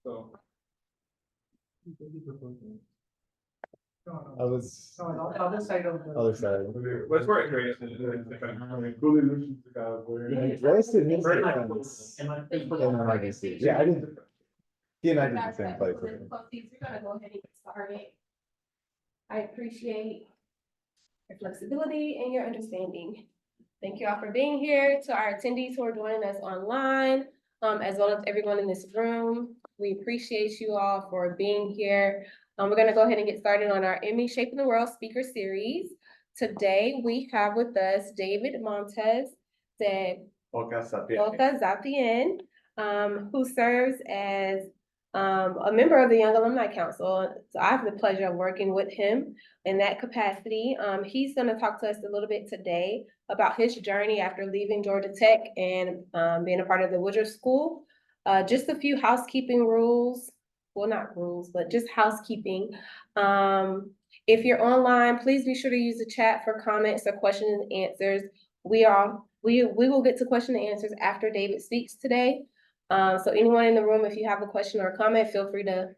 So. I was No, on the other side of the. other side. Let's work here. Cool illusions to God. Wasted his defense. Yeah, I didn't. He and I did the same play. We're gonna go ahead and get started. I appreciate your flexibility and your understanding. Thank you all for being here. To our attendees who are joining us online, as well as everyone in this room, we appreciate you all for being here. We're gonna go ahead and get started on our Emmy Shaping the World speaker series. Today, we have with us David Montes de Oca Zapiain. Oca Zapiain, who serves as a member of the Young Alumni Council. So I have the pleasure of working with him in that capacity. He's going to talk to us a little bit today about his journey after leaving Georgia Tech and being a part of the Woodruff School. Just a few housekeeping rules. Well, not rules, but just housekeeping. If you're online, please be sure to use the chat for comments or questions and answers. We will get to question and answers after David speaks today. So anyone in the room, if you have a question or a comment, feel free to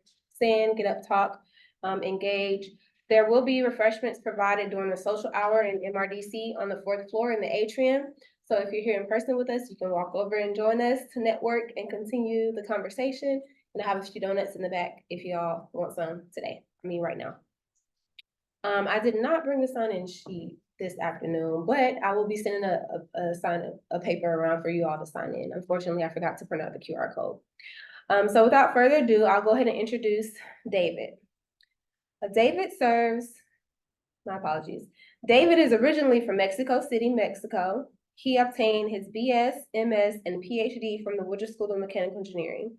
send, get up, talk, engage. There will be refreshments provided during the social hour in MRDC on the 4th floor in the atrium. So if you're here in person with us, you can walk over and join us to network and continue the conversation. And I have a few donuts in the back if y'all want some today. Right now. I did not bring the sign-in sheet this afternoon, but I will be sending a paper around for you all to sign in. Unfortunately, I forgot to print out the QR code. So without further ado, I'll go ahead and introduce David. David is originally from Mexico City, Mexico. He obtained his BS, MS, and PhD from the Woodruff School of Mechanical Engineering.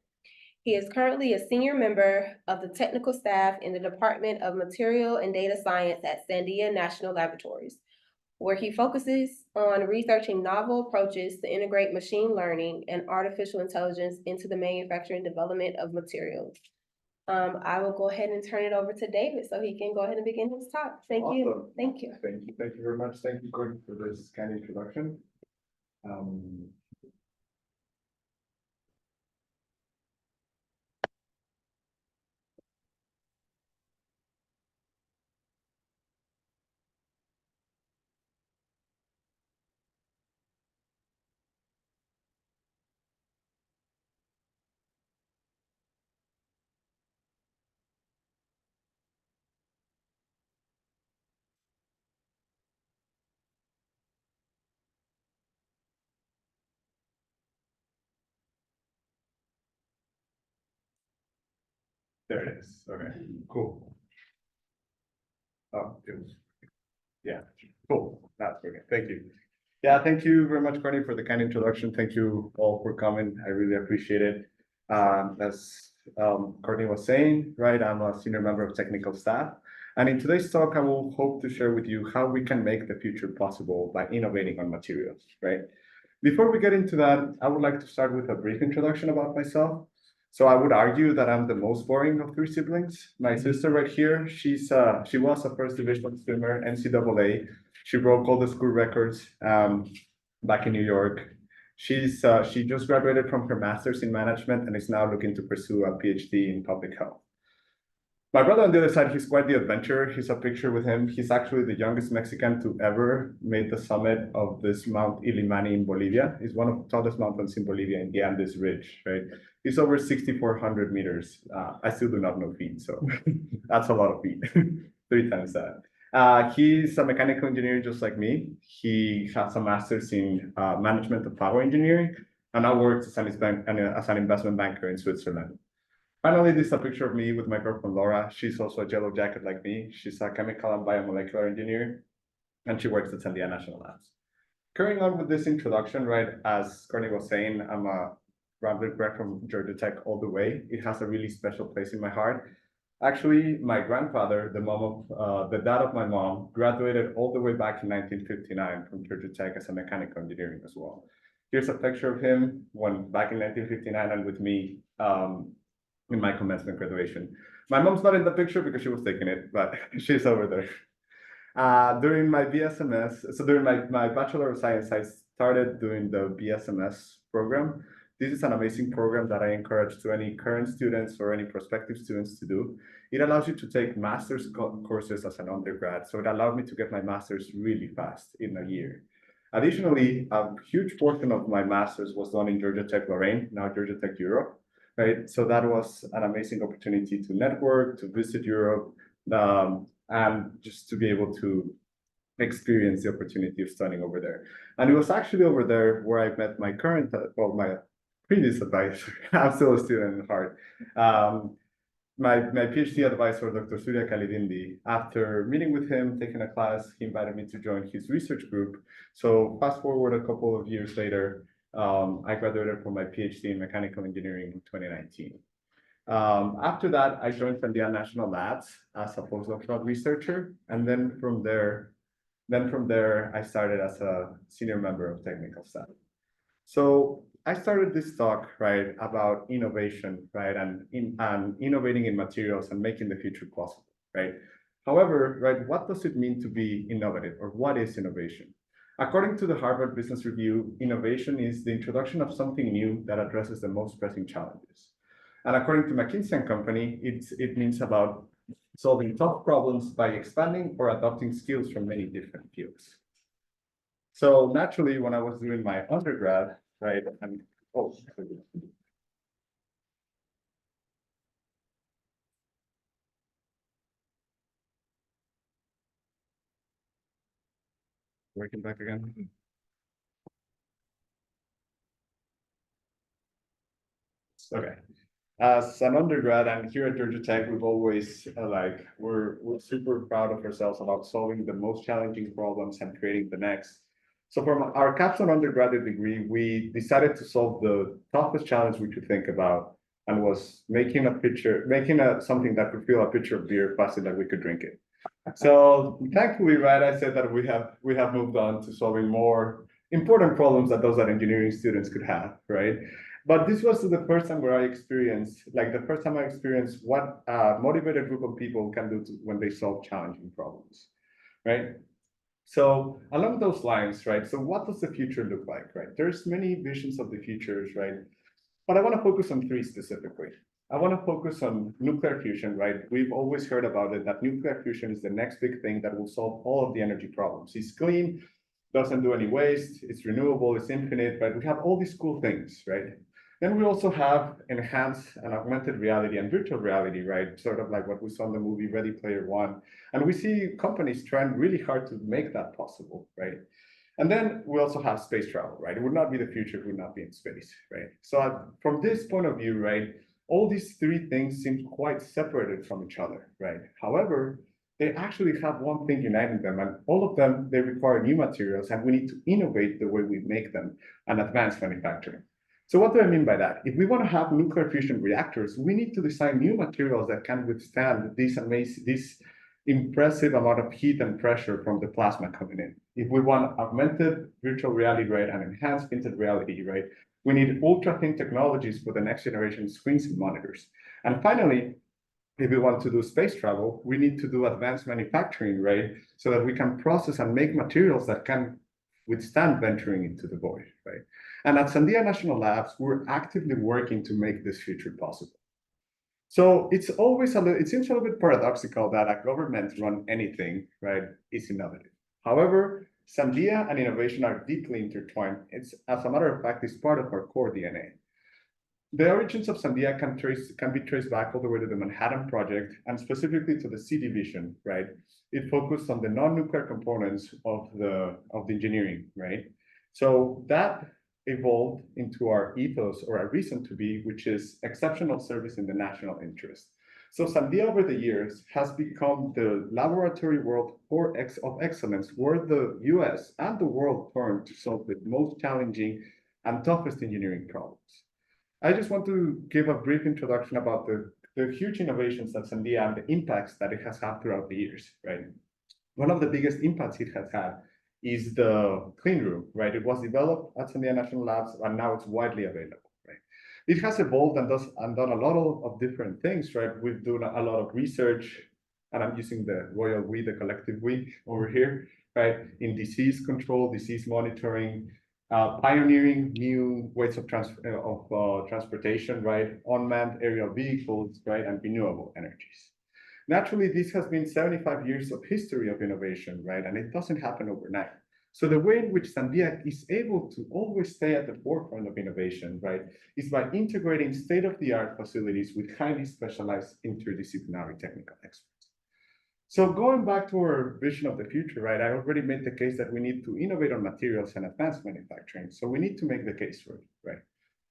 He is currently a senior member of the technical staff in the Department of Material and Data Science at Sandia National Laboratories, where he focuses on researching novel approaches to integrate machine learning and artificial intelligence into the manufacturing and development of materials. I will go ahead and turn it over to David so he can go ahead and begin his talk. Thank you. Awesome. Thank you. Thank you. Thank you very much. Thank you, Courtney, for this kind introduction. There it is. Okay, cool. Oh, it was, yeah, cool. That's okay. Thank you. Yeah, thank you very much, Courtney, for the kind introduction. Thank you all for coming. I really appreciate it. As Courtney was saying, right, I'm a senior member of technical staff. And in today's talk, I will hope to share with you how we can make the future possible by innovating on materials, right? Before we get into that, I would like to start with a brief introduction about myself. So I would argue that I'm the most boring of 3 siblings. My sister right here, she was a first division swimmer, NCAA. She broke all the school records back in New York. She just graduated from her master's in management and is now looking to pursue a PhD in public health. My brother on the other side, he's quite the adventurer. Here's a picture with him. He's actually the youngest Mexican to ever make the summit of this Mount Illimani in Bolivia. It's one of the tallest mountains in Bolivia in the Andes Ridge, right? It's over 6,400 meters. I still do not know feet, so that's a lot of feet, 3 times that. He's a mechanical engineer just like me. He has a master's in management of power engineering and now works as an investment banker in Switzerland. Finally, this is a picture of me with my girlfriend, Laura. She's also a yellow jacket like me. She's a chemical and biomolecular engineer, and she works at Sandia National Labs. Carrying on with this introduction, right, as Courtney was saying, I'm a Rambler grad from Georgia Tech all the way. It has a really special place in my heart. Actually, my grandfather, the dad of my mom, graduated all the way back in 1959 from Georgia Tech as a mechanical engineering as well. Here's a picture of him back in 1959 and with me in my commencement graduation. My mom's not in the picture because she was taking it, but she's over there. During my BSMS, so during my Bachelor of Science, I started doing the BSMS program. this is an amazing program that I encourage to any current students or any prospective students to do. It allows you to take master's courses as an undergrad. So it allowed me to get my master's really fast in a year. Additionally, a huge portion of my master's was done in Georgia Tech Lorraine, now Georgia Tech Europe, right? So that was an amazing opportunity to network, to visit Europe, and just to be able to experience the opportunity of studying over there. And it was actually over there where I met my current, well, my previous advisor. I'm still a student at heart. My PhD advisor, Dr. Surya Kalidindi, after meeting with him, taking a class, he invited me to join his research group. So fast forward a couple of years later, I graduated from my PhD in mechanical engineering in 2019. After that, I joined Sandia National Labs as a postdoctoral researcher. And then from there, I started as a senior member of technical staff. So I started this talk, right, about innovation, right, and innovating in materials and making the future possible, right? However, right, what does it mean to be innovative, or what is innovation? According to the Harvard Business Review, innovation is the introduction of something new that addresses the most pressing challenges. And according to McKinsey and Company, it means about solving tough problems by expanding or adopting skills from many different fields. So naturally, when I was doing my undergrad, right, and working back again. Okay. As an undergrad and here at Georgia Tech, we've always we're super proud of ourselves about solving the most challenging problems and creating the next. So from our capstone undergraduate degree, we decided to solve the toughest challenge we could think about, and was making something that could fill a pitcher of beer faster than we could drink it. So thankfully, right, I said that we have moved on to solving more important problems that those that engineering students could have, right? But this was the first time where I experienced, what a motivated group of people can do when they solve challenging problems, right? So along those lines, right? So what does the future look like, right? There's many visions of the futures, right? But I want to focus on three specifically. I want to focus on nuclear fusion, right? We've always heard about it, that nuclear fusion is the next big thing that will solve all of the energy problems. It's clean, doesn't do any waste, it's renewable, it's infinite, right? We have all these cool things, right? Then we also have enhanced and augmented reality and virtual reality, right? Sort of like what we saw in the movie Ready Player One. And we see companies trying really hard to make that possible, right? And then we also have space travel, right? It would not be the future, it would not be in space, right? So from this point of view, right, all these three things seem quite separated from each other, right? However, they actually have one thing uniting them, and all of them, they require new materials, and we need to innovate the way we make them and advance manufacturing. So what do I mean by that? If we want to have nuclear fusion reactors, we need to design new materials that can withstand this impressive amount of heat and pressure from the plasma coming in. If we want augmented virtual reality, right, and enhanced vintage reality, right, we need ultra thin technologies for the next generation screens and monitors. And finally, if we want to do space travel, we need to do advanced manufacturing, right, so that we can process and make materials that can withstand venturing into the void, right? And at Sandia National Labs, we're actively working to make this future possible. So it seems a little bit paradoxical that a government-run anything, right, is innovative. However, Sandia and innovation are deeply intertwined. As a matter of fact, it's part of our core DNA. The origins of Sandia can be traced back all the way to the Manhattan Project, and specifically to the C division, right? It focused on the non-nuclear components of the engineering, right? So that evolved into our ethos, or our reason to be, which is exceptional service in the national interest. So Sandia over the years has become the laboratory world of excellence, where the US and the world turn to solve the most challenging and toughest engineering problems. I just want to give a brief introduction about the huge innovations that Sandia and the impacts that it has had throughout the years, right? One of the biggest impacts it has had is the clean room, right? It was developed at Sandia National Labs, and now it's widely available, right? It has evolved and done a lot of different things, right? We've done a lot of research, and I'm using the royal we, the collective we over here, right? In disease control, disease monitoring, pioneering new ways of transportation, right? Unmanned aerial vehicles, right? And renewable energies. Naturally, this has been 75 years of history of innovation, right? And it doesn't happen overnight. So the way in which Sandia is able to always stay at the forefront of innovation, right, is by integrating state-of-the-art facilities with highly specialized interdisciplinary technical experts. So going back to our vision of the future, right, I already made the case that we need to innovate on materials and advanced manufacturing. So we need to make the case for it, right?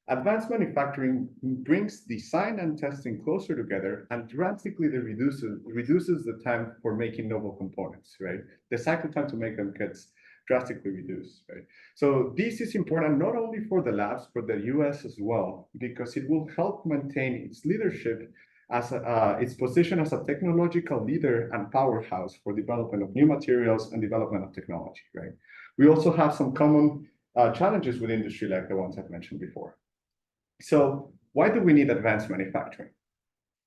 Advanced manufacturing brings design and testing closer together and drastically reduces the time for making novel components, right? The cycle time to make them gets drastically reduced, right? So this is important not only for the labs, but the US as well, because it will help maintain its leadership as its position as a technological leader and powerhouse for development of new materials and development of technology, right? We also have some common challenges with industry like the ones I've mentioned before. So why do we need advanced manufacturing?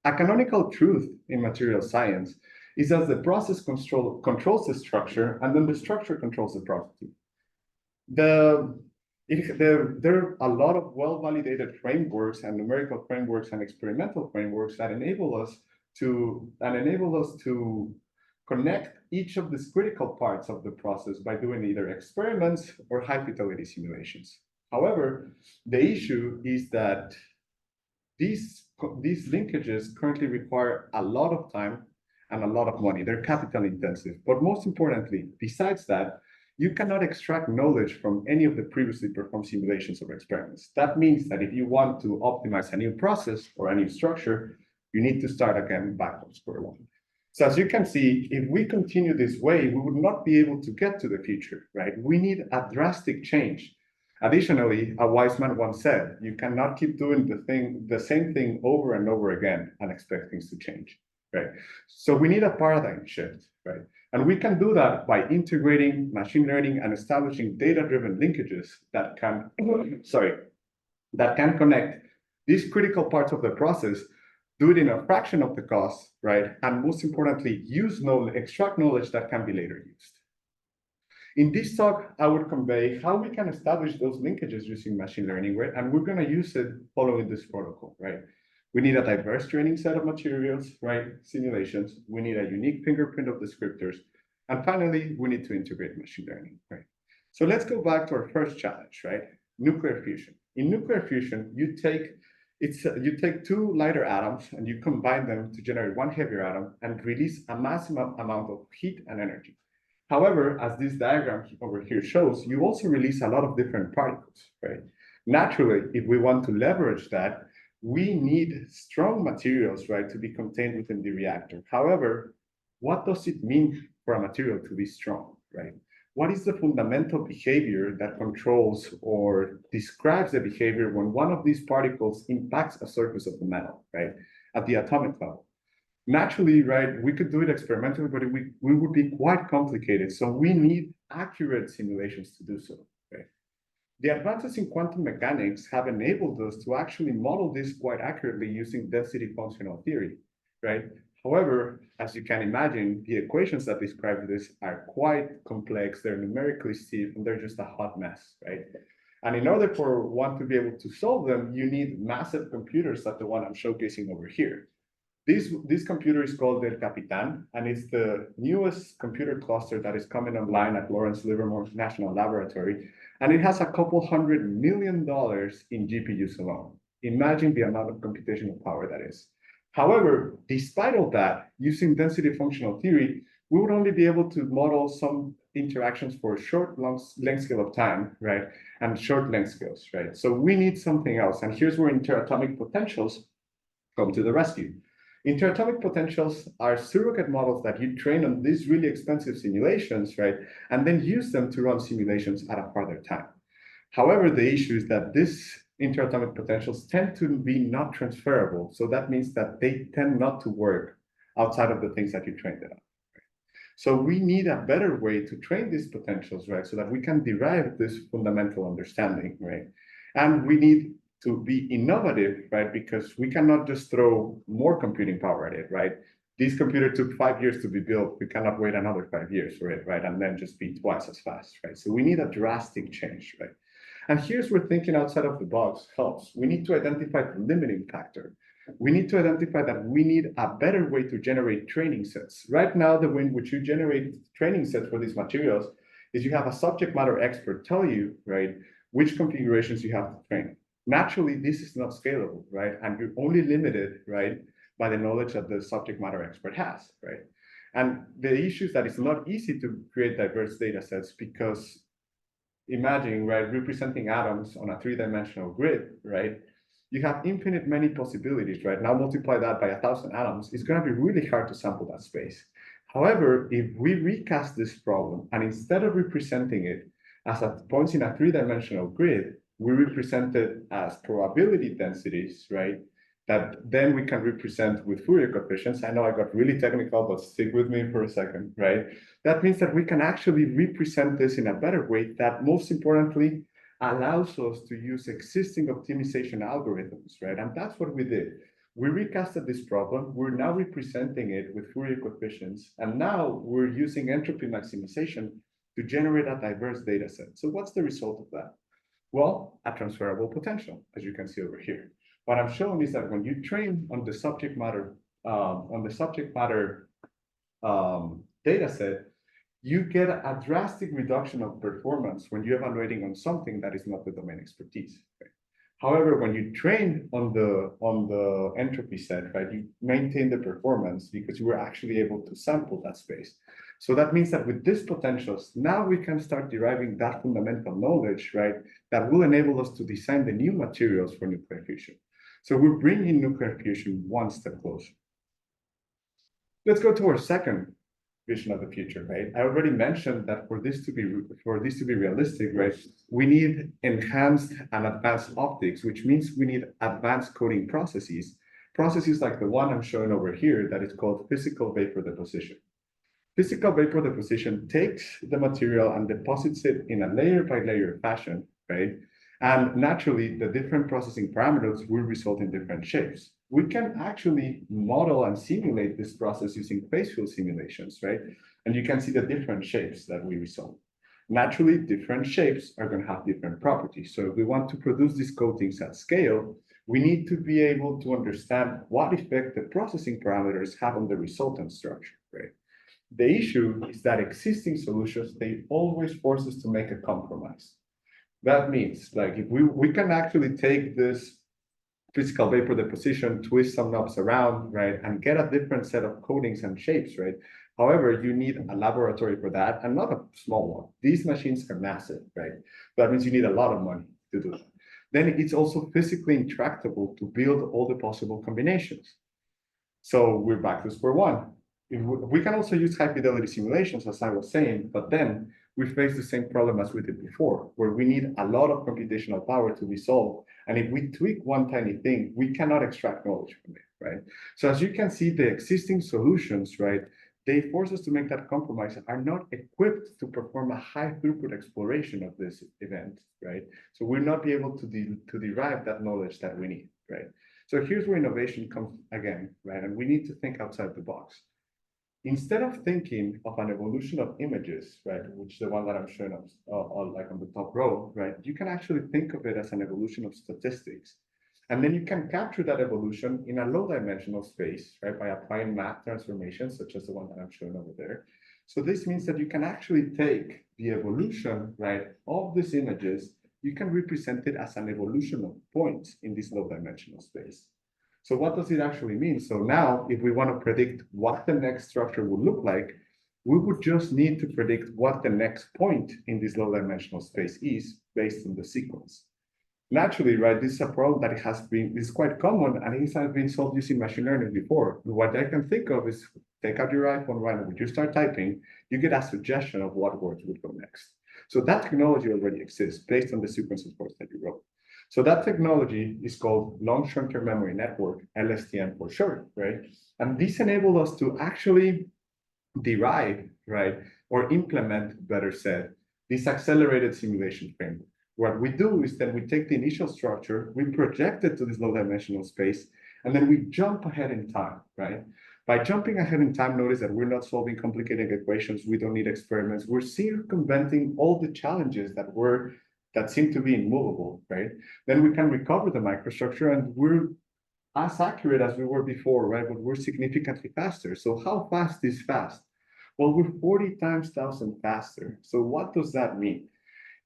A canonical truth in material science is that the process controls the structure, and then the structure controls the property. There are a lot of well-validated frameworks and numerical frameworks and experimental frameworks that enable us to connect each of these critical parts of the process by doing either experiments or high-fidelity simulations. However, the issue is that these linkages currently require a lot of time and a lot of money. They're capital intensive. But most importantly, besides that, you cannot extract knowledge from any of the previously performed simulations or experiments. That means that if you want to optimize a new process or a new structure, you need to start again back from square one. So as you can see, if we continue this way, we would not be able to get to the future, right? We need a drastic change. Additionally, a wise man once said, you cannot keep doing the same thing over and over again and expect things to change, right? So we need a paradigm shift, right? And we can do that by integrating machine learning and establishing data-driven linkages that can connect these critical parts of the process, do it in a fraction of the cost, right? And most importantly, extract knowledge that can be later used. In this talk, I would convey how we can establish those linkages using machine learning, right? And we're going to use it following this protocol, right? We need a diverse training set of materials, right? Simulations. We need a unique fingerprint of descriptors. And finally, we need to integrate machine learning, right? So let's go back to our first challenge, right? Nuclear fusion. In nuclear fusion, you take two lighter atoms and you combine them to generate one heavier atom and release a massive amount of heat and energy. However, as this diagram over here shows, you also release a lot of different particles, right? Naturally, if we want to leverage that, we need strong materials, right, to be contained within the reactor. However, what does it mean for a material to be strong, right? What is the fundamental behavior that controls or describes the behavior when one of these particles impacts a surface of the metal, right, at the atomic level? Naturally, right, we could do it experimentally, but we would be quite complicated. So we need accurate simulations to do so, right? The advances in quantum mechanics have enabled us to actually model this quite accurately using density functional theory, right? However, as you can imagine, the equations that describe this are quite complex. They're numerically steep, and they're just a hot mess, right? And in order for one to be able to solve them, you need massive computers like the one I'm showcasing over here. This computer is called El Capitan, and it's the newest computer cluster that is coming online at Lawrence Livermore National Laboratory, and it has a couple $100 million in GPUs alone. Imagine the amount of computational power that is. However, despite all that, using density functional theory, we would only be able to model some interactions for short length scale of time, right, and short length scales, right? So we need something else, and here's where interatomic potentials come to the rescue. Interatomic potentials are surrogate models that you train on these really expensive simulations, right? And then use them to run simulations at a farther time. However, the issue is that these interatomic potentials tend to be not transferable. So that means that they tend not to work outside of the things that you trained it on. So we need a better way to train these potentials, right? So that we can derive this fundamental understanding, right? And we need to be innovative, right? Because we cannot just throw more computing power at it, right? This computer took 5 years to be built. We cannot wait another 5 years for it, right? And then just be twice as fast, right? So we need a drastic change, right? And here's where thinking outside of the box helps. We need to identify the limiting factor. We need to identify that we need a better way to generate training sets. Right now, the way in which you generate training sets for these materials is you have a subject matter expert tell you, right, which configurations you have to train. Naturally, this is not scalable, right? And you're only limited, right, by the knowledge that the subject matter expert has, right? And the issue is that it's not easy to create diverse data sets because imagine, right, representing atoms on a three-dimensional grid, right? You have infinite many possibilities, right? Now multiply that by 1,000 atoms, it's gonna be really hard to sample that space. However, if we recast this problem and instead of representing it as points in a three-dimensional grid, we represent it as probability densities, right? That then we can represent with Fourier coefficients. I know I got really technical, but stick with me for a second, right? That means that we can actually represent this in a better way that most importantly allows us to use existing optimization algorithms, right? And that's what we did. We recasted this problem. We're now representing it with Fourier coefficients. And now we're using entropy maximization to generate a diverse data set. So what's the result of that? Well, a transferable potential, as you can see over here. What I'm showing is that when you train on the subject matter data set, you get a drastic reduction of performance when you're evaluating on something that is not the domain expertise. Right? However, when you train on the entropy set, right, you maintain the performance because you were actually able to sample that space. So that means that with these potentials, now we can start deriving that fundamental knowledge, right, that will enable us to design the new materials for nuclear fusion. So we're bringing nuclear fusion one step closer. Let's go to our second vision of the future, right? I already mentioned that for this to be realistic, right, we need enhanced and advanced optics, which means we need advanced coating processes like the one I'm showing over here that is called physical vapor deposition. Physical vapor deposition takes the material and deposits it in a layer by layer fashion, right? And naturally, the different processing parameters will result in different shapes. We can actually model and simulate this process using phase field simulations, right? And you can see the different shapes that we result. Naturally, different shapes are going to have different properties. So if we want to produce these coatings at scale, we need to be able to understand what effect the processing parameters have on the resultant structure, right? The issue is that existing solutions, they always force us to make a compromise. That means, like, if we can actually take this physical vapor deposition, twist some knobs around, right, and get a different set of coatings and shapes, right? However, you need a laboratory for that, and not a small one. These machines are massive, right? That means you need a lot of money to do that. Then it's also physically intractable to build all the possible combinations. So we're back to square one. We can also use high fidelity simulations, as I was saying, but then we face the same problem as we did before, where we need a lot of computational power to resolve. And if we tweak one tiny thing, we cannot extract knowledge from it, right? So as you can see, the existing solutions, right, they force us to make that compromise, are not equipped to perform a high throughput exploration of this event, right? So we'll not be able to derive that knowledge that we need, right? So here's where innovation comes again, right? And we need to think outside the box. Instead of thinking of an evolution of images, right, which is the one that I'm showing like on the top row, right, you can actually think of it as an evolution of statistics. And then you can capture that evolution in a low-dimensional space, right, by applying math transformations, such as the one that I'm showing over there. So this means that you can actually take the evolution, right, of these images, you can represent it as an evolution of points in this low-dimensional space. So what does it actually mean? So now, if we want to predict what the next structure would look like, we would just need to predict what the next point in this low-dimensional space is based on the sequence. Naturally, right, this is a problem that is quite common, and it has been solved using machine learning before. What I can think of is take out your iPhone, right, and when you start typing, you get a suggestion of what words would go next. So that technology already exists based on the sequence of words that you wrote. So that technology is called long short-term memory network, LSTM for short, right? And this enables us to actually derive, right, or implement, better said, this accelerated simulation framework. What we do is then we take the initial structure, we project it to this low-dimensional space, and then we jump ahead in time, right? By jumping ahead in time, notice that we're not solving complicated equations. We don't need experiments. We're circumventing all the challenges that were that seem to be immovable, right? Then we can recover the microstructure and we're as accurate as we were before, right? But we're significantly faster. So how fast is fast? Well, we're 40 times 1,000 faster. So what does that mean?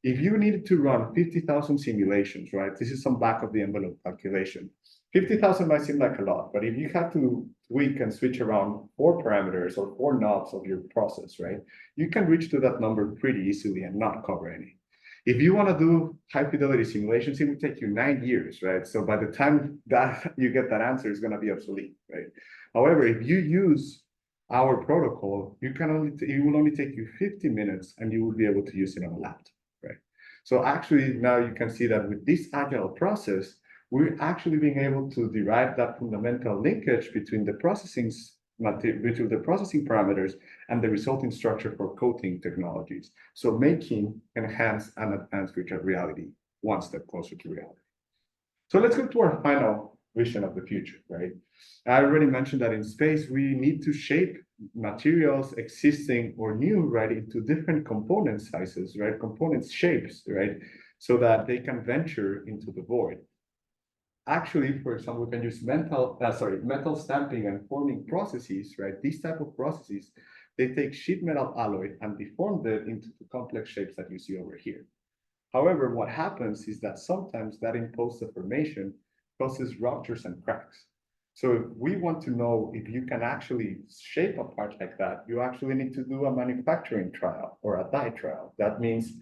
If you needed to run 50,000 simulations, right? This is some back of the envelope calculation. 50,000 might seem like a lot, but if you have to tweak and switch around 4 parameters or 4 knobs of your process, right? You can reach to that number pretty easily and not cover any. If you want to do high fidelity simulations, it would take you 9 years, right? So by the time that you get that answer, it's going to be obsolete, right? However, if you use our protocol, it will only take you 50 minutes and you will be able to use it on a laptop, right? So actually now you can see that with this agile process, we're actually being able to derive that fundamental linkage between the processing parameters and the resulting structure for coating technologies. So making enhanced and advanced virtual reality one step closer to reality. So let's go to our final vision of the future, right? I already mentioned that in space, we need to shape materials existing or new, right, into different component sizes, right? Component shapes, right? So that they can venture into the void. Actually, for example, we can use metal stamping and forming processes, right? These type of processes, they take sheet metal alloy and deform it into the complex shapes that you see over here. However, what happens is that sometimes that imposed deformation causes ruptures and cracks. So if we want to know if you can actually shape a part like that, you actually need to do a manufacturing trial or a die trial. That means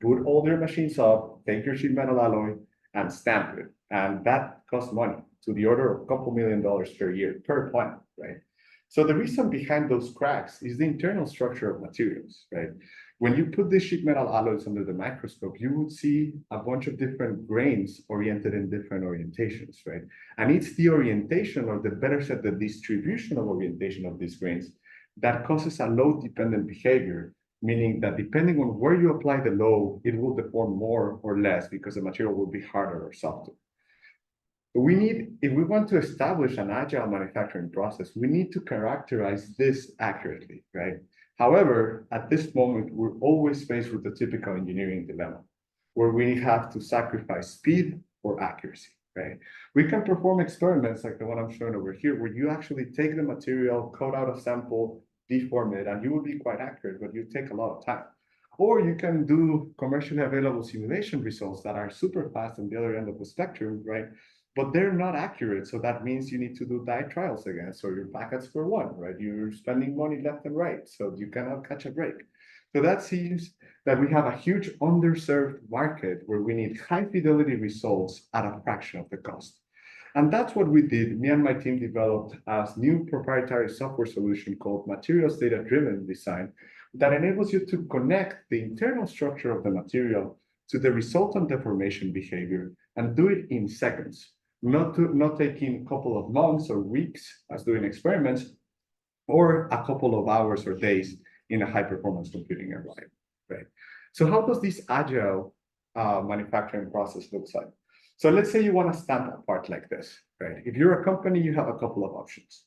put all your machines up, take your sheet metal alloy, and stamp it. And that costs money to the order of a couple $2 million per year per plant, right? So the reason behind those cracks is the internal structure of materials, right? When you put these sheet metal alloys under the microscope, you would see a bunch of different grains oriented in different orientations, right? And it's the orientation, or the better said, the distribution of orientation of these grains that causes a load-dependent behavior, meaning that depending on where you apply the load, it will deform more or less because the material will be harder or softer. If we want to establish an agile manufacturing process, we need to characterize this accurately, right? However, at this moment, we're always faced with the typical engineering dilemma, where we have to sacrifice speed or accuracy, right? We can perform experiments like the one I'm showing over here, where you actually take the material, cut out a sample, deform it, and you will be quite accurate, but you take a lot of time. Or you can do commercially available simulation results that are super fast on the other end of the spectrum, right? But they're not accurate. So that means you need to do die trials again. So you're back at square one, right? You're spending money left and right. So you cannot catch a break. So that seems that we have a huge underserved market where we need high fidelity results at a fraction of the cost. And that's what we did. Me and my team developed a new proprietary software solution called Materials Data Driven Design that enables you to connect the internal structure of the material to the resultant deformation behavior and do it in seconds, not taking a couple of months or weeks as doing experiments, or a couple of hours or days in a high performance computing environment, right? So how does this agile manufacturing process look like? So let's say you want to stamp a part like this, right? If you're a company, you have a couple of options.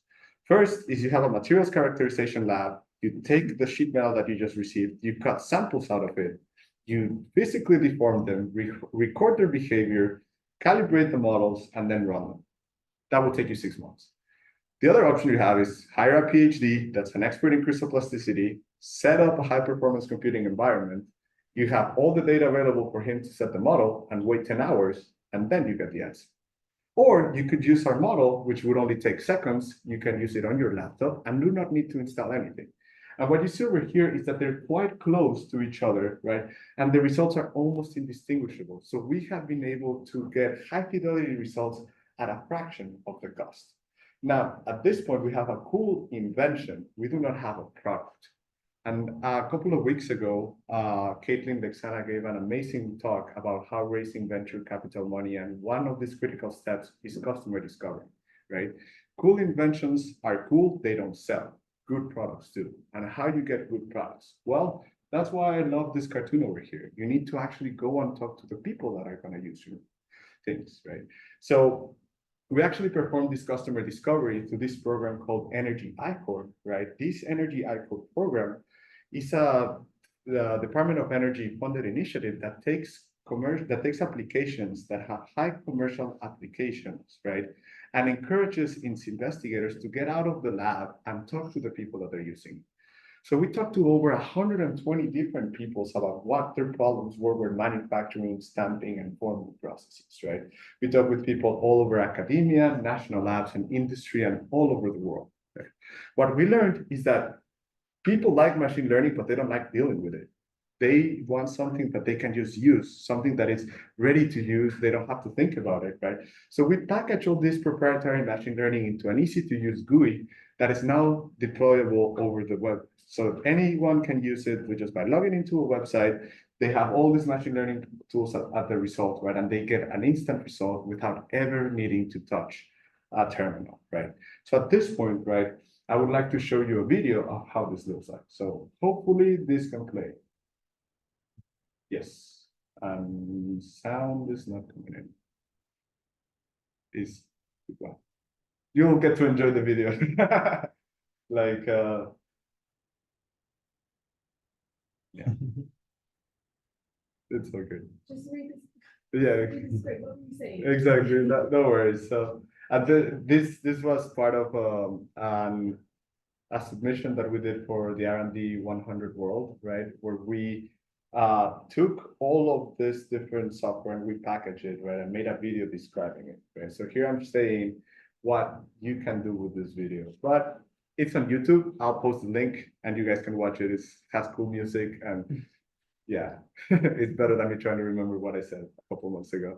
First is you have a materials characterization lab. You take the sheet metal that you just received, you cut samples out of it, you physically deform them, record their behavior, calibrate the models, and then run them. That will take you 6 months. The other option you have is hire a PhD that's an expert in crystal plasticity, set up a high-performance computing environment. You have all the data available for him to set the model and wait 10 hours, and then you get the answer. Or you could use our model, which would only take seconds. You can use it on your laptop and do not need to install anything. And what you see over here is that they're quite close to each other, right? And the results are almost indistinguishable. So we have been able to get high fidelity results at a fraction of the cost. Now, at this point, we have a cool invention. We do not have a product. And a couple of weeks ago, Caitlin Dexana gave an amazing talk about how raising venture capital money, and one of these critical steps is customer discovery, right? Cool inventions are cool, they don't sell. Good products do. And how you get good products? Well, that's why I love this cartoon over here. You need to actually go and talk to the people that are going to use your things, right? So we actually performed this customer discovery through this program called Energy I-Corp, right? This Energy I-Corp program is the Department of Energy funded initiative that takes that takes applications that have high commercial applications, right? And encourages its investigators to get out of the lab and talk to the people that they're using. So we talked to over 120 different people about what their problems were with manufacturing, stamping, and forming processes, right? We talked with people all over academia, national labs, and industry, and all over the world. Right? What we learned is that people like machine learning, but they don't like dealing with it. They want something that they can just use, something that is ready to use. They don't have to think about it, right? So we package all this proprietary machine learning into an easy to use GUI that is now deployable over the web. So anyone can use it with just by logging into a website. They have all these machine learning tools at the result, right? And they get an instant result without ever needing to touch a terminal, right? So at this point, right, I would like to show you a video of how this looks like. So hopefully this can play. Yes, sound is not coming in. Is well, you'll get to enjoy the video. Like, yeah, it's so good. Just read this, Yeah, read the script, what were you saying? exactly. No worries. So, this was part of a submission that we did for the R&D 100 World, right? Where we took all of this different software and we packaged it, right? And made a video describing it, right? So here I'm saying what you can do with this video, but it's on YouTube. I'll post the link and you guys can watch it. It has cool music and yeah, it's better than me trying to remember what I said a couple months ago.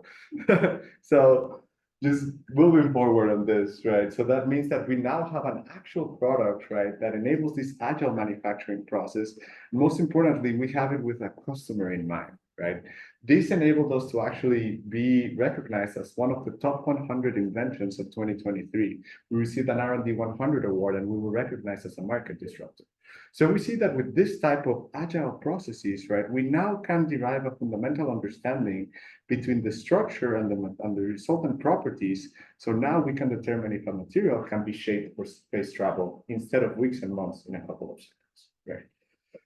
So just moving forward on this, right? So that means that we now have an actual product, right, that enables this agile manufacturing process. Most importantly, we have it with a customer in mind, right? This enabled us to actually be recognized as one of the top 100 inventions of 2023. We received an R&D 100 award and we were recognized as a market disruptor. So we see that with this type of agile processes, right, we now can derive a fundamental understanding between the structure and the resultant properties. So now we can determine if a material can be shaped for space travel instead of weeks and months in a couple of seconds, right?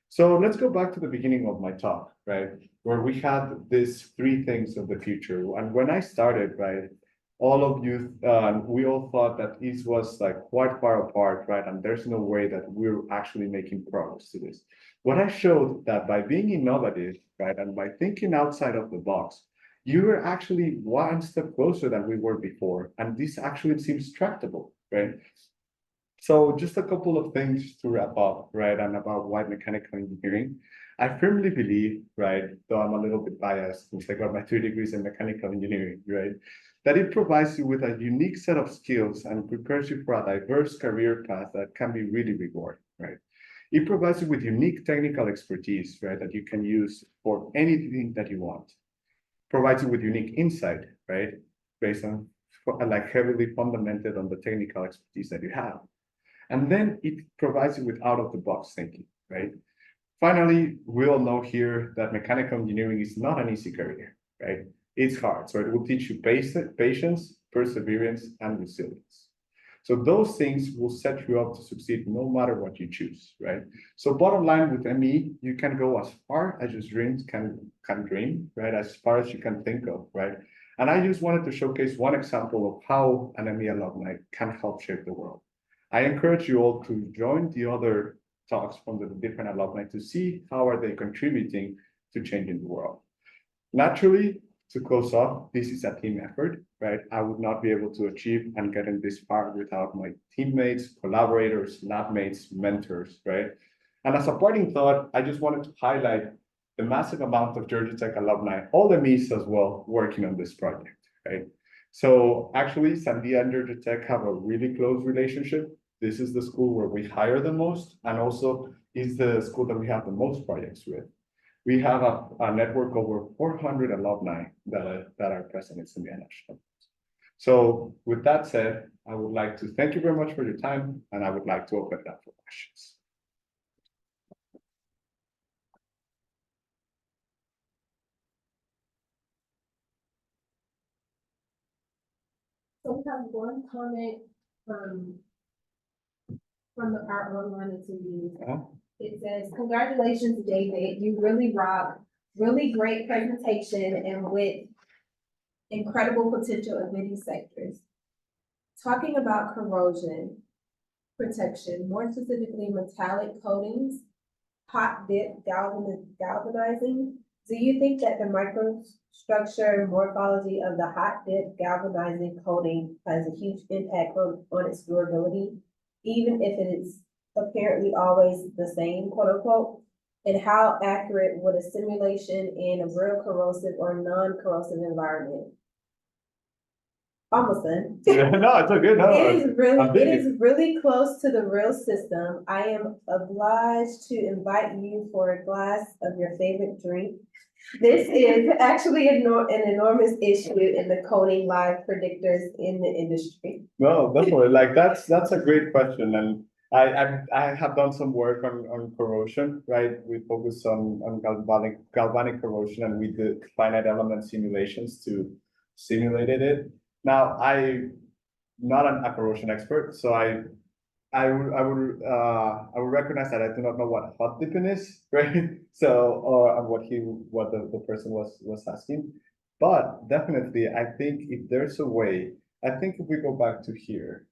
So let's go back to the beginning of my talk, right, where we had these three things of the future. And when I started, right, all of you, we all thought that this was like quite far apart, right? And there's no way that we're actually making progress to this. What I showed that by being innovative, right, and by thinking outside of the box, you were actually one step closer than we were before. And this actually seems tractable, right? So just a couple of things to wrap up, right, and about why mechanical engineering. I firmly believe, right, though I'm a little bit biased since I got my 2 degrees in mechanical engineering, right, that it provides you with a unique set of skills and prepares you for a diverse career path that can be really rewarding, right? It provides you with unique technical expertise, right, that you can use for anything that you want. Provides you with unique insight, right, based on like heavily fundamented on the technical expertise that you have. And then it provides you with out-of-the-box thinking, right? Finally, we all know here that mechanical engineering is not an easy career, right? It's hard, so it will teach you patience, perseverance, and resilience. So those things will set you up to succeed no matter what you choose, right? So bottom line with ME, you can go as far as your dreams can dream, right? As far as you can think of, right? And I just wanted to showcase one example of how an ME alumni can help shape the world. I encourage you all to join the other talks from the different alumni to see how are they contributing to changing the world. Naturally, to close off, this is a team effort, right? I would not be able to achieve and get in this far without my teammates, collaborators, lab mates, mentors, right? And as a parting thought, I just wanted to highlight the massive amount of Georgia Tech alumni, all the MEs as well, working on this project, right? So actually, Sandia and Georgia Tech have a really close relationship. This is the school where we hire the most, and also is the school that we have the most projects with. We have a network over 400 alumni that are present in Sandia National. So with that said, I would like to thank you very much for your time, and I would like to open it up for questions. So we have one comment from our online attendees. It says, "Congratulations, David. You really rock really great presentation and with incredible potential in many sectors. Talking about corrosion protection, more specifically metallic coatings, hot dip galvanizing. Do you think that the microstructure and morphology of the hot dip galvanizing coating has a huge impact on its durability, even if it is apparently always the same, quote unquote? And how accurate would a simulation in a real corrosive or non-corrosive environment? Almost done. No, it's okay, no. It is really close to the real system. I am obliged to invite you for a glass of your favorite drink. This is actually an enormous issue in the coding live predictors in the industry. No, definitely, like, that's a great question, and I have done some work on corrosion, right? We focus on galvanic corrosion, and we did finite element simulations to simulate it. Now, I'm not a corrosion expert, so I would recognize that I do not know what hot dipping is, right? So, or what the person was asking. But definitely, I think if there's a way, I think if we go back to here,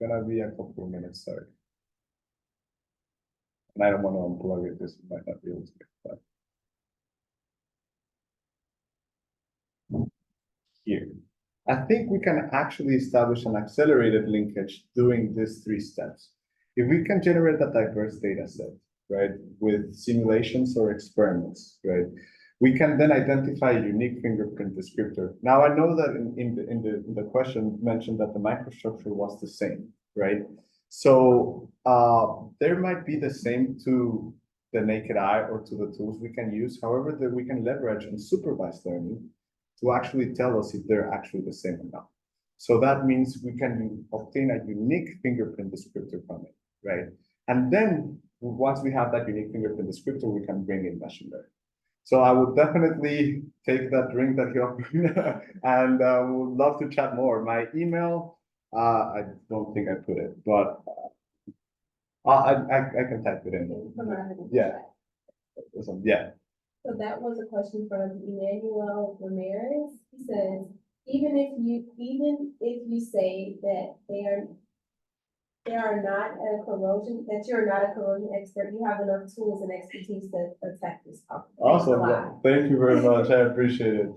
gonna be a couple of minutes, sorry. And I don't want to unplug it, this might not be able to get that. Here. I think we can actually establish an accelerated linkage doing these 3 steps. If we can generate a diverse data set, right, with simulations or experiments, right, we can then identify a unique fingerprint descriptor. Now, I know that in the question mentioned that the microstructure was the same, right? So there might be the same to the naked eye or to the tools we can use. However, that we can leverage and supervised learning to actually tell us if they're actually the same or not. So that means we can obtain a unique fingerprint descriptor from it, right? And then once we have that unique fingerprint descriptor, we can bring in machine learning. So I would definitely take that drink that you offered and would love to chat more. My email, I don't think I put it, but I can type it in. Yeah. Yeah. So that was a question from Emmanuel Ramirez. He says, even if you say that they are not a corrosion, that you're not a corrosion expert, you have enough tools and expertise to attack this problem. Awesome. Thank you very much. I appreciate it.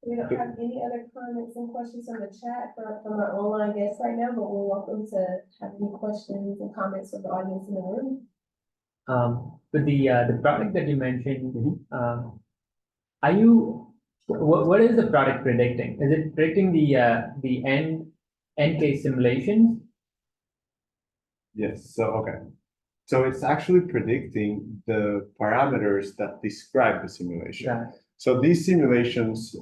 We don't have any other comments and questions on the chat from our online guests right now, but we're welcome to have any questions and comments from the audience in the room. With the product that you mentioned, what is the product predicting? Is it predicting the end case simulations? Yes, so okay. So it's actually predicting the parameters that describe the simulation. Yeah. So these simulations,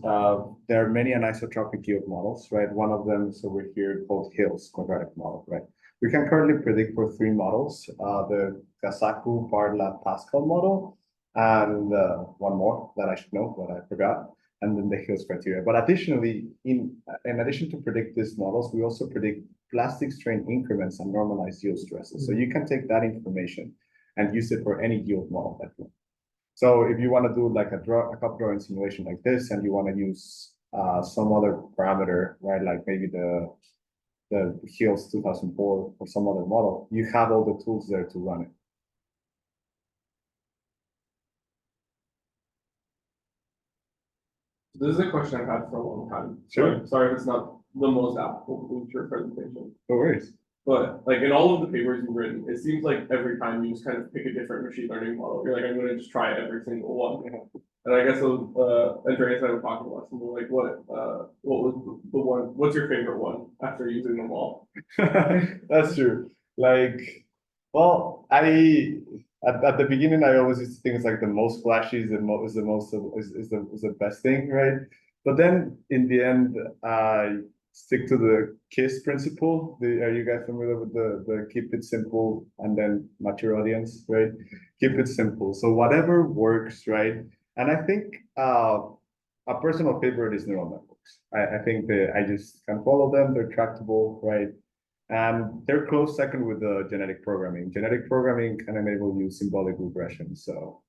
there are many anisotropic yield models, right? One of them is over here called Hill's quadratic model, right? We can currently predict for 3 models, the Kasaku Bartlett Pascal model, and one more that I should know, but I forgot, and then the Hill's criteria. But additionally, in addition to predict these models, we also predict plastic strain increments and normalized yield stresses. So you can take that information and use it for any yield model that you want. So if you want to do like a cup drawing simulation like this, and you want to use some other parameter, right, like maybe the Hills 2004 or some other model, you have all the tools there to run it. This is a question I've had for a long time. Sure. Sorry if it's not the most applicable to your presentation. No worries. But like in all of the papers you've written, it seems like every time you just kind of pick a different machine learning model. You're like, I'm going to just try every single one. And I guess Andreas and I were talking about something like, what was the one? What's your favorite one after using them all? That's true. Like, well, at the beginning, I always used to think it's like the most flashy is the best thing, right? But then in the end, I stick to the KISS principle. Are you guys familiar with the keep it simple and then mature audience, right? Keep it simple. So whatever works, right? And I think a personal favorite is neural networks. I think that I just can follow them. They're tractable, right? And they're close second with the genetic programming. Genetic programming can enable you symbolic regression. So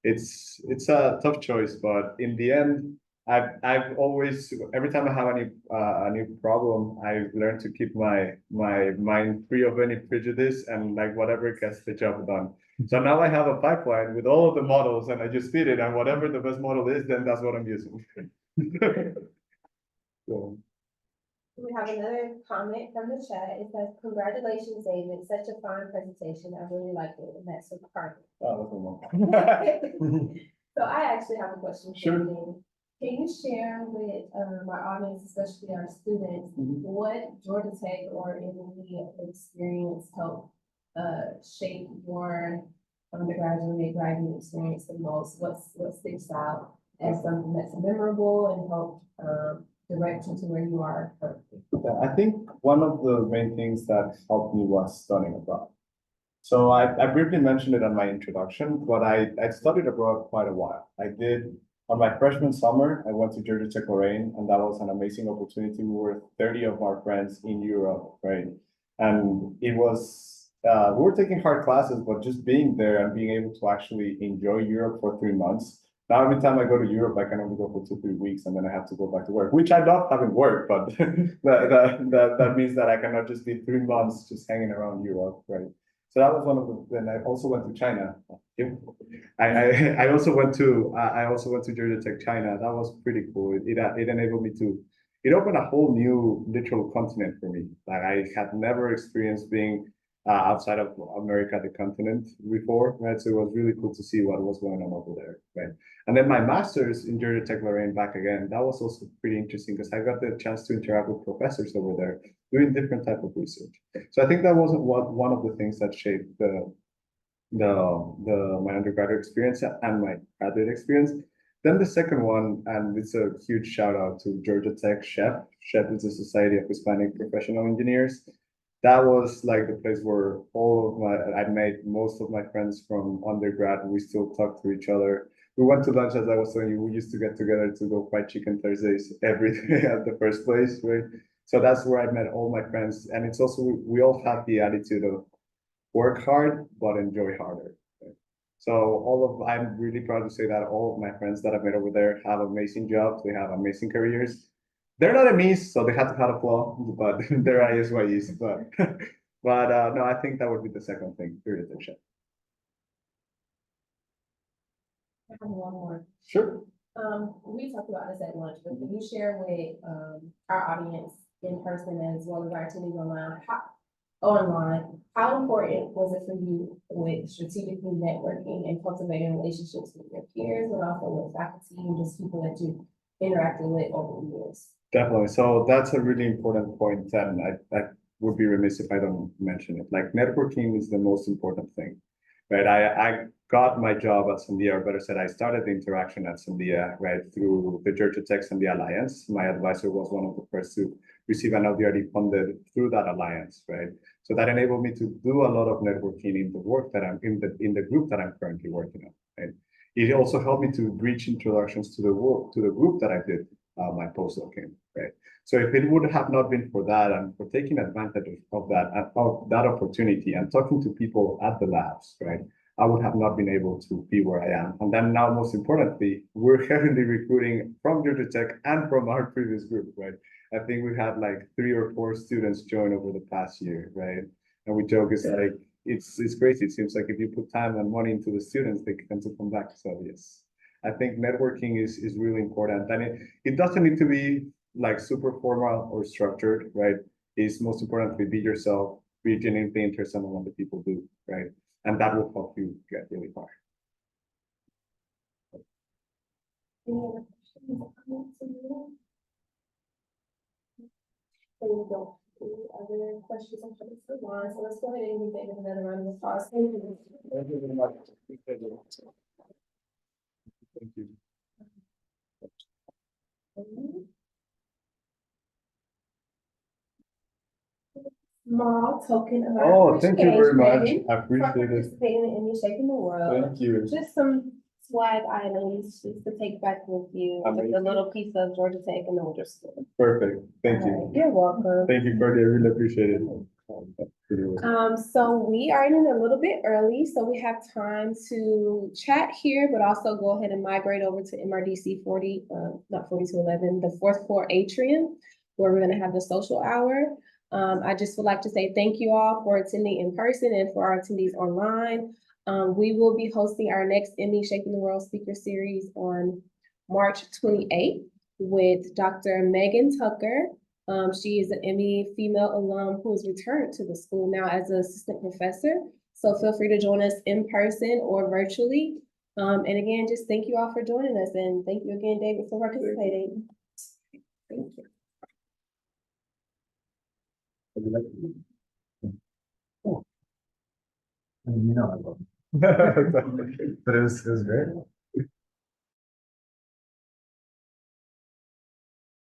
it's a tough choice, but in the end, I've always, every time I have a new problem, I've learned to keep my mind free of any prejudice and like whatever gets the job done. So now I have a pipeline with all of the models and I just feed it, and whatever the best model is, then that's what I'm using. So, We have another comment from the chat. It says, congratulations, David, such a fine presentation. I really liked it, and that's so perfect. oh, So I actually have a question for Sure. you, David. Can you share with our audience, especially our students, Mhm. what Georgia Tech or any experience helped shape your undergraduate, graduate experience the most? What sticks out as something that's memorable and helped direct you to where you are currently? Yeah, I think one of the main things that helped me was studying abroad. So I briefly mentioned it in my introduction, but I studied abroad quite a while. I did, on my freshman summer, I went to Georgia Tech Lorraine, and that was an amazing opportunity. We were 30 of our friends in Europe, right? And it was, we were taking hard classes, but just being there and being able to actually enjoy Europe for 3 months. Now, every time I go to Europe, I can only go for 2, 3 weeks, and then I have to go back to work, which I love having work, but that means that I cannot just be 3 months just hanging around Europe, right? So that was one of the, then I also went to China. I also went to, I also went to Georgia Tech, China. That was pretty cool. It enabled me to, it opened a whole new literal continent for me. Like I had never experienced being outside of America, the continent before, right? So it was really cool to see what was going on over there, right? And then my master's in Georgia Tech Lorraine back again, that was also pretty interesting because I got the chance to interact with professors over there doing different type of research. So I think that was one of the things that shaped my undergraduate experience and my graduate experience. Then the second one, and it's a huge shout out to Georgia Tech SHEP. SHEP is the Society of Hispanic Professional Engineers. That was like the place where I made most of my friends from undergrad. We still talk to each other. We went to lunch, as I was telling you. We used to get together to go fried chicken Thursdays every day at the first place, right? So that's where I met all my friends. And it's also, we all have the attitude of work hard, but enjoy harder. Right? So I'm really proud to say that all of my friends that I've met over there have amazing jobs. They have amazing careers. They're not MEs, so they have to have a flaw, but they're ISYEs. But no, I think that would be the second thing, period. I have one more. Sure. We talked about this at lunch, but can you share with our audience in person as well as our attendees online, how important was it for you with strategically networking and cultivating relationships with your peers and also with faculty and just people that you interacted with over the years? Definitely. So that's a really important point, and I would be remiss if I don't mention it. Like networking is the most important thing, right? I got my job at Sandia, or better said, I started the interaction at Sandia, right, through the Georgia Tech Sandia Alliance. My advisor was one of the first to receive an LDRD funded through that alliance, right? So that enabled me to do a lot of networking in the work that I'm in the group that I'm currently working on, right? It also helped me to reach introductions to the group that I did my postdoc in, right? So if it would have not been for that and for taking advantage of that opportunity and talking to people at the labs, right, I would have not been able to be where I am. And then now, most importantly, we're heavily recruiting from Georgia Tech and from our previous group, right? I think we've had like 3 or 4 students join over the past year, right? And we joke, it's like, it's crazy. It seems like if you put time and money into the students, they tend to come back. So yes, I think networking is really important. And it doesn't need to be like super formal or structured, right? It's most importantly, be yourself, be genuinely interested in what the people do, right? And that will help you get really far. Any other questions or comments from you? There we go. Any other questions or comments for Juan? So let's go ahead and give David another round of applause. Thank you. Thank you very much. Thank you. Small token of our Oh, thank you very much. appreciation I for appreciate it. participating in Me Shaping the World. Thank you. Just some swag items just to take back with you. Just a Amazing. little piece of Georgia Tech and the Woodruff School. Perfect. Thank All you. right, you're welcome. Thank you, Courtney. I really appreciate it. So we are in a little bit early, so we have time to chat here, but also go ahead and migrate over to MRDC 40, not 4211, the fourth floor atrium, where we're gonna have the social hour. I just would like to say thank you all for attending in person and for our attendees online. We will be hosting our next Emmy Shaping the World Speaker Series on March 28th with Dr. Megan Tucker. She is an Emmy female alum who has returned to the school now as an assistant professor. So feel free to join us in person or virtually. And again, just thank you all for joining us, and thank you again, David, for participating. Thank you. I mean, you know, I love it. But it was great.